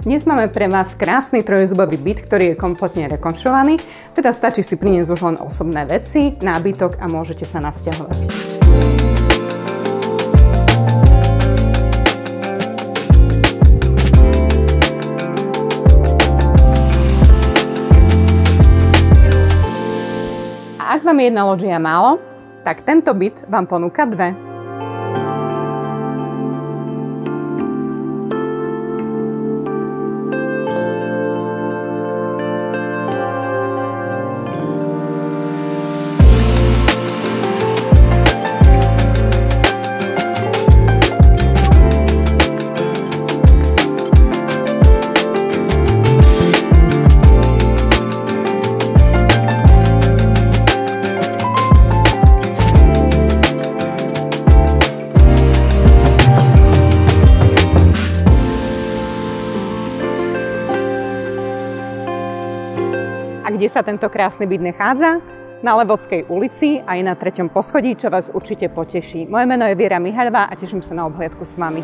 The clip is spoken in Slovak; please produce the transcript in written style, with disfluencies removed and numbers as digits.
Dnes máme pre vás krásny trojizbový byt, ktorý je kompletne rekonštruovaný, teda stačí si priniesť už len osobné veci, nábytok a môžete sa nasťahovať. A ak vám je jedna loďia málo, tak tento byt vám ponúka dve. A kde sa tento krásny byt nachádza? Na Levodskej ulici aj na 3. poschodí, čo vás určite poteší. Moje meno je Viera Mihaľová a teším sa na obhliadku s vami.